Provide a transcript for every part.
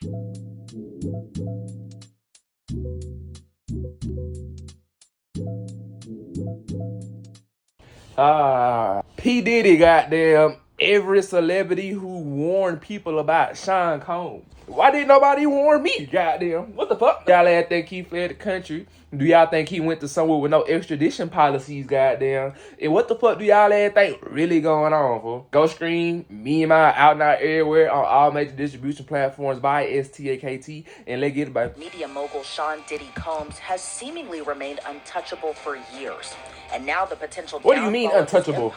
P. Diddy, goddamn, every celebrity who warned people about Sean Combs. Why didn't nobody warn me, goddamn? What the fuck? Y'all think he fled the country? Do y'all think he went to somewhere with no extradition policies, goddamn? And what the fuck do y'all think really going on, fool? Go stream me and my Out Now Everywhere on all major distribution platforms by STAKT, and let's get it, baby. Media mogul Sean Diddy Combs has seemingly remained untouchable for years. And now the potential What do you mean untouchable?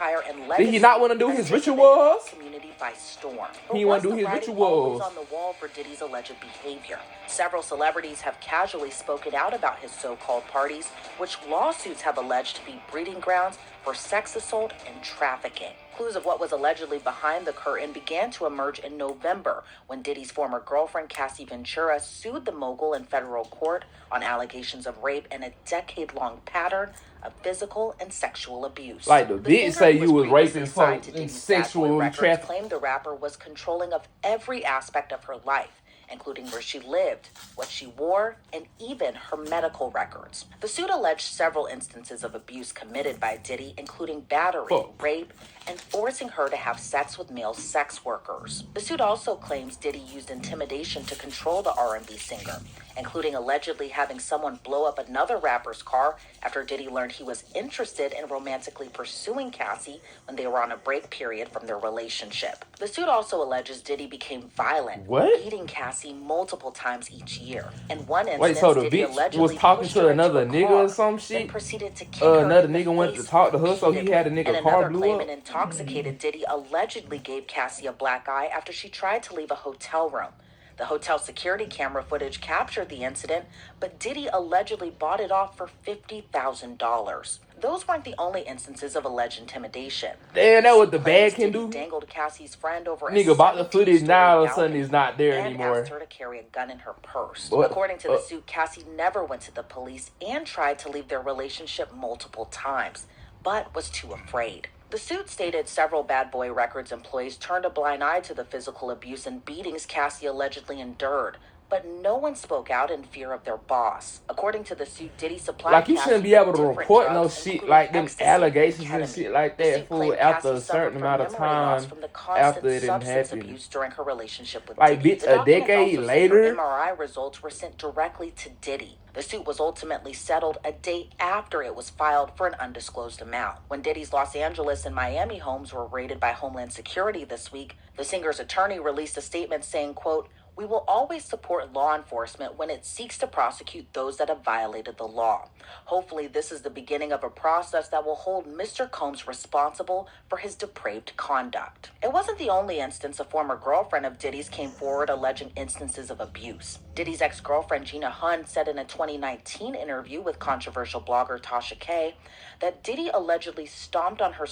Did he not want to do his rituals? Community by storm. He want to do his rituals. On the wall for Diddy's alleged behavior. Several celebrities have casually spoken out about his so-called parties, which lawsuits have alleged to be breeding grounds for sex assault and trafficking. Clues of what was allegedly behind the curtain began to emerge in November when Diddy's former girlfriend, Cassie Ventura, sued the mogul in federal court on allegations of rape and a decade-long pattern of physical and sexual abuse. Like the bitch say you was raping folks and sexual trafficking. Claimed the rapper was controlling of every aspect of her life, including where she lived, what she wore, and even her medical records. The suit alleged several instances of abuse committed by Diddy, including battery, rape, and forcing her to have sex with male sex workers. The suit also claims Diddy used intimidation to control the R&B singer, including allegedly having someone blow up another rapper's car after Diddy learned he was interested in romantically pursuing Cassie when they were on a break period from their relationship. The suit also alleges Diddy became violent, beating Cassie multiple times each year. In one instance, so the Diddy bitch allegedly was talking to another nigga or some shit? Then proceeded to kick her another in the nigga went to face talk to her, so he had a repeatedly. nigga And car another blew claimant up? intoxicated Diddy allegedly gave Cassie a black eye after she tried to leave a hotel room. The hotel security camera footage captured the incident, but Diddy allegedly bought it off for $50,000. Those weren't the only instances of alleged intimidation. Damn, that what the bag can do? Dangled Cassie's friend over Nigga bought the footage, now all of a sudden balcony he's not there and anymore. asked her to carry a gun in her purse. What? According to the suit, Cassie never went to the police and tried to leave their relationship multiple times, but was too afraid. The suit stated several Bad Boy Records employees turned a blind eye to the physical abuse and beatings Cassie allegedly endured, but no one spoke out in fear of their boss. According to the suit, Diddy supplied Like, you Cassie shouldn't be able with to different report no drugs, shit including like them ecstasy allegations and and shit ketamine. like The that, suit fool, claimed after a Cassie certain suffered amount of from memory loss time from the constant after it didn't substance happen. abuse during her relationship with Like, Diddy. bitch, The a documents decade also say her later? MRI results were sent directly to Diddy. The suit was ultimately settled a day after it was filed for an undisclosed amount. When Diddy's Los Angeles and Miami homes were raided by Homeland Security this week, the singer's attorney released a statement saying, quote, "We will always support law enforcement when it seeks to prosecute those that have violated the law. Hopefully, this is the beginning of a process that will hold Mr. Combs responsible for his depraved conduct." It wasn't the only instance a former girlfriend of Diddy's came forward alleging instances of abuse. Diddy's ex-girlfriend Gina Hunt said in a 2019 interview with controversial blogger Tasha K that Diddy allegedly stomped on her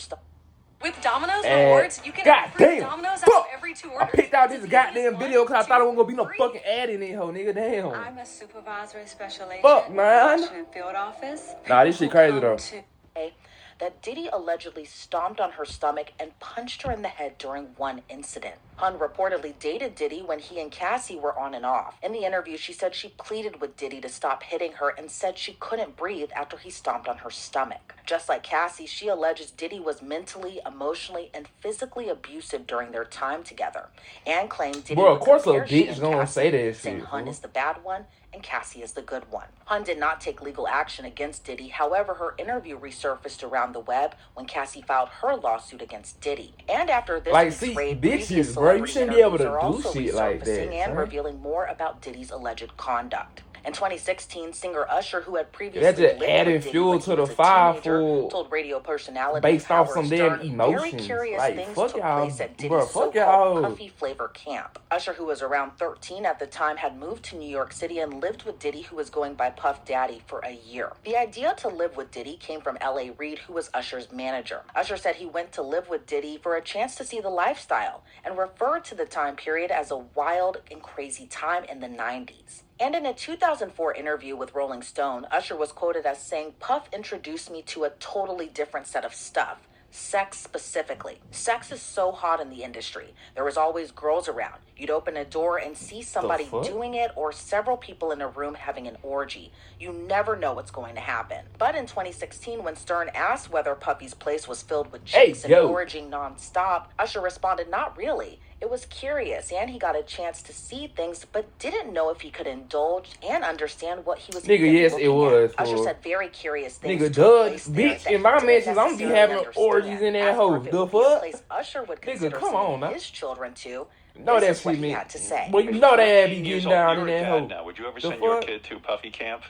With Domino's rewards, you can get free Domino's out of every 2 orders. I picked out this goddamn video because I thought it wasn't gonna be no fucking ad in it, ho, nigga. Damn. I'm a supervisory special agent Fuck, man. in the Washington field office. Nah, this shit crazy though. That Diddy allegedly stomped on her stomach and punched her in the head during one incident. Hun reportedly dated Diddy when he and Cassie were on and off. In the interview, she said she pleaded with Diddy to stop hitting her and said she couldn't breathe after he stomped on her stomach. Just like Cassie, she alleges Diddy was mentally, emotionally, and physically abusive during their time together, and claimed Diddy Bro, of course a would compare she bitch and gonna Cassie, say that saying shit. Hun is the bad one and Cassie is the good one. Hun did not take legal action against Diddy. However, her interview resurfaced around the web when Cassie filed her lawsuit against Diddy. And after this Like, week's see, raid, bitches, previous bro, you celebrity shouldn't be able to interviews are do also shit like that, resurfacing and son. revealing more about Diddy's alleged conduct. In 2016, singer Usher, who had previously That's just lived adding with Diddy fuel when to he the was a fire, teenager, fool, told radio personality based off Howard some damn Stern emotions. very curious Like, things fuck took y'all, place at Diddy's bro, fuck so-called y'all. Puffy Flavor camp. Usher, who was around 13 at the time, had moved to New York City and lived with Diddy, who was going by Puff Daddy, for a year. The idea to live with Diddy came from L.A. Reid, who was Usher's manager. Usher said he went to live with Diddy for a chance to see the lifestyle and referred to the time period as a wild and crazy time in the 90s. And in a 2004 interview with Rolling Stone, Usher was quoted as saying, "Puff introduced me to a totally different set of stuff. sex specifically. Sex is so hot in the industry. There was always girls around. You'd open a door and see somebody doing it or several people in a room having an orgy. You never know what's going to happen. But in 2016, when Stern asked whether Puffy's place was filled with chicks and orgying nonstop, Usher responded, not really. It was curious, and he got a chance to see things, but didn't know if he could indulge and understand what he was Nigga, yes, it was. At. Usher said very curious things. Nigga, Doug, bitch, in my mentions, I'm be having orgies in that hoe. The fuck? Usher would nigga, come on, man. His children to. No, that's what he had to say. Well, you know they be getting down in that hoe. Now, would you ever send your kid to Puffy camp?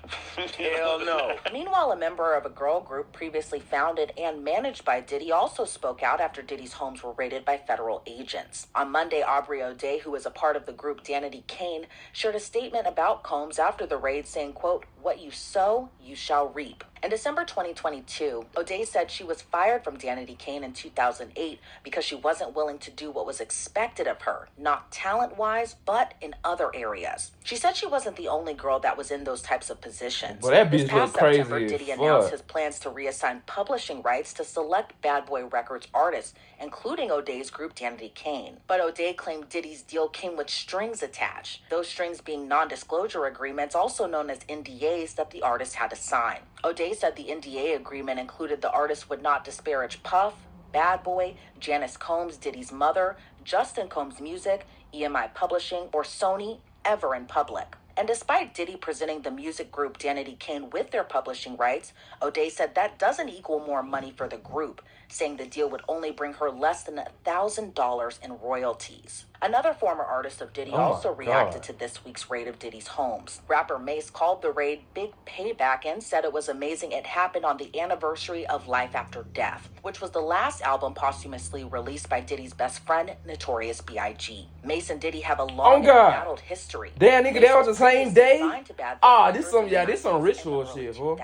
Hell no. Meanwhile, a member of a girl group previously founded and managed by Diddy also spoke out after Diddy's homes were raided by federal agents. On Monday, Aubrey O'Day, who is a part of the group Danity Kane, shared a statement about Combs after the raid saying, quote, "What you sow, you shall reap." In December 2022, O'Day said she was fired from Danity Kane in 2008 because she wasn't willing to do what was expected of her, not talent-wise, but in other areas. She said she wasn't the only girl that was in those types of positions. Well, that this bitch past look crazy September, Diddy announced his plans to reassign publishing rights to select Bad Boy Records artists, including O'Day's group Danity Kane. But O'Day claimed Diddy's deal came with strings attached, those strings being non-disclosure agreements, also known as NDAs, that the artist had to sign. O'Day said the NDA agreement included the artist would not disparage Puff, Bad Boy, Janice Combs, Diddy's mother, Justin Combs Music, EMI Publishing, or Sony ever in public. And despite Diddy presenting the music group Danity Kane with their publishing rights, O'Day said that doesn't equal more money for the group, saying the deal would only bring her less than $1,000 in royalties. Another former artist of Diddy also reacted to this week's raid of Diddy's homes. Rapper Mace called the raid big payback and said it was amazing it happened on the anniversary of Life After Death, which was the last album posthumously released by Diddy's best friend, Notorious B.I.G. Mace and Diddy have a long and battled history. Damn, nigga, that was the same day? This some ritual shit, bro.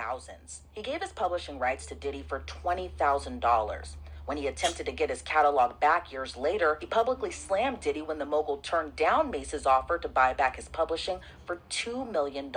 He gave his publishing rights to Diddy for $20,000. When he attempted to get his catalog back years later, he publicly slammed Diddy when the mogul turned down Mace's offer to buy back his publishing for $2 million.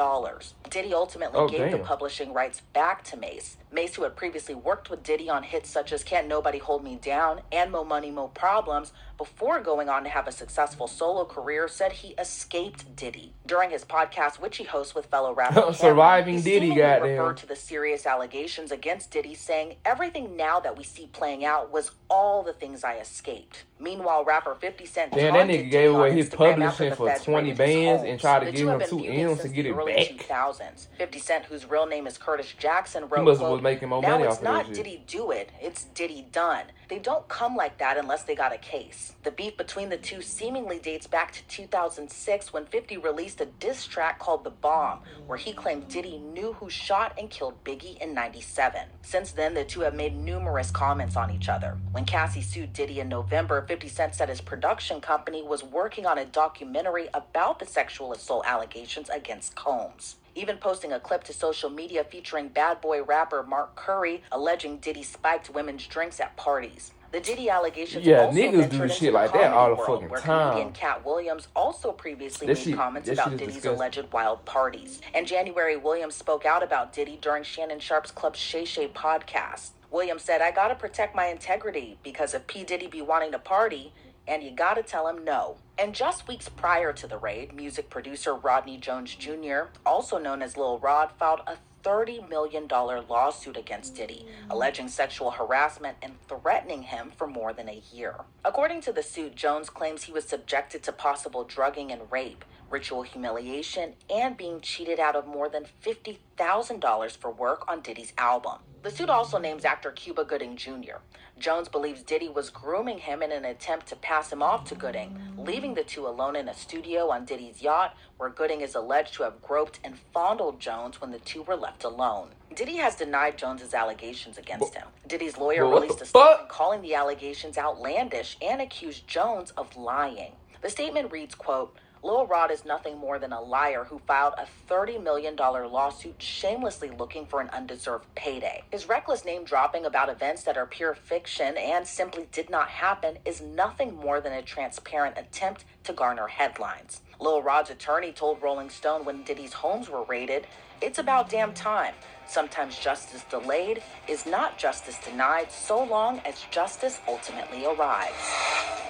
Diddy ultimately gave the publishing rights back to Mace. Mace, who had previously worked with Diddy on hits such as Can't Nobody Hold Me Down and Mo Money, Mo Problems, before going on to have a successful solo career, said he escaped Diddy. During his podcast, which he hosts with fellow rapper Surviving Cameron, Diddy, he goddamn, referred to the serious allegations against Diddy, saying, "Everything now that we see playing out was all the things I escaped." Meanwhile, rapper 50 Cent that nigga gave away his publishing for 20 bands and tried to give him 2 M's to get it back. 2000s. 50 Cent, whose real name is Curtis Jackson, wrote, he must was making more money off of "Now that it's not shit. Diddy do it, it's Diddy done. They don't come like that unless they got a case." The beef between the two seemingly dates back to 2006 when 50 released a diss track called The Bomb, where he claimed Diddy knew who shot and killed Biggie in '97. Since then, the two have made numerous comments on each other. When Cassie sued Diddy in November, 50 Cent said his production company was working on a documentary about the sexual assault allegations against Combs, even posting a clip to social media featuring Bad Boy rapper Mark Curry alleging Diddy spiked women's drinks at parties. The Diddy allegations also niggas do shit like that all the fucking where time. Comedian Cat Williams also previously made comments about Diddy's alleged wild parties. In January, Williams spoke out about Diddy during Shannon Sharp's Club Shay Shay podcast. Williams said, "I gotta protect my integrity because if P. Diddy be wanting to party, and you gotta tell him no." And just weeks prior to the raid, music producer Rodney Jones Jr., also known as Lil Rod, filed a $30 million lawsuit against Diddy, alleging sexual harassment and threatening him for more than a year. According to the suit, Jones claims he was subjected to possible drugging and rape, ritual humiliation, and being cheated out of more than $50,000 for work on Diddy's album. The suit also names actor Cuba Gooding Jr. Jones believes Diddy was grooming him in an attempt to pass him off to Gooding, leaving the two alone in a studio on Diddy's yacht, where Gooding is alleged to have groped and fondled Jones when the two were left alone. Diddy has denied Jones's allegations against him. Diddy's lawyer released a statement calling the allegations outlandish and accused Jones of lying. The statement reads, quote, "Lil Rod is nothing more than a liar who filed a $30 million lawsuit shamelessly looking for an undeserved payday. His reckless name dropping about events that are pure fiction and simply did not happen is nothing more than a transparent attempt to garner headlines. Lil Rod's attorney told Rolling Stone when Diddy's homes were raided, "It's about damn time. Sometimes justice delayed is not justice denied so long as justice ultimately arrives."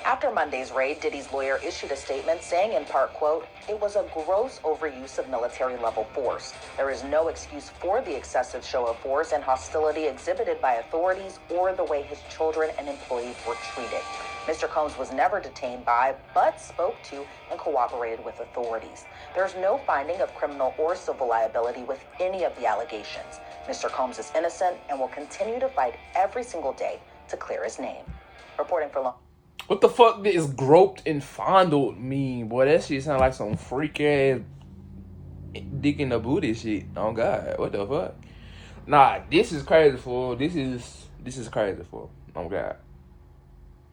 After Monday's raid, Diddy's lawyer issued a statement saying in part, quote, "It was a gross overuse of military-level force. There is no excuse for the excessive show of force and hostility exhibited by authorities or the way his children and employees were treated." Mr. Combs was never detained by, but spoke to and cooperated with authorities. There's no finding of criminal or civil liability with any of the allegations. Mr. Combs is innocent and will continue to fight every single day to clear his name. Reporting for What the fuck does groped and fondled mean? Boy, that shit sound like some freak ass dick in the booty shit. Oh God, what the fuck? Nah, this is crazy, fool. This is crazy, fool. Oh God.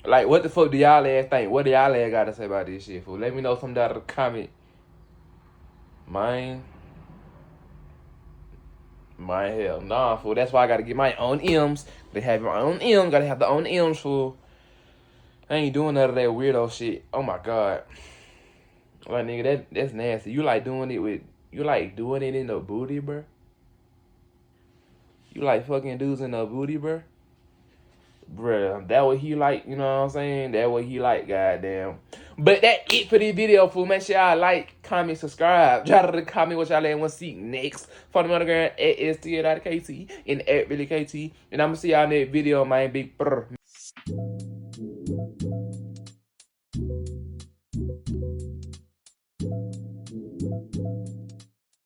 Like, what the fuck do y'all ass think? What do y'all ass got to say about this shit, fool? Let me know something down in the comment. Mine, hell nah, fool. That's why I gotta get my own M's. They have your own M's. Gotta have the own M's, fool. I ain't doing none of that weirdo shit. Oh my God. Like, nigga, that's nasty. You like doing it in the booty, bruh? You like fucking dudes in the booty, bruh? Bruh, that what he like, you know what I'm saying? That what he like, goddamn. But that it for this video, fool. Make sure y'all like, comment, subscribe. Drop to comment what y'all want to see next. Follow me on the gram at STL.KT and at ReelyKT. And I'm going to see y'all in that video, man. Big brr.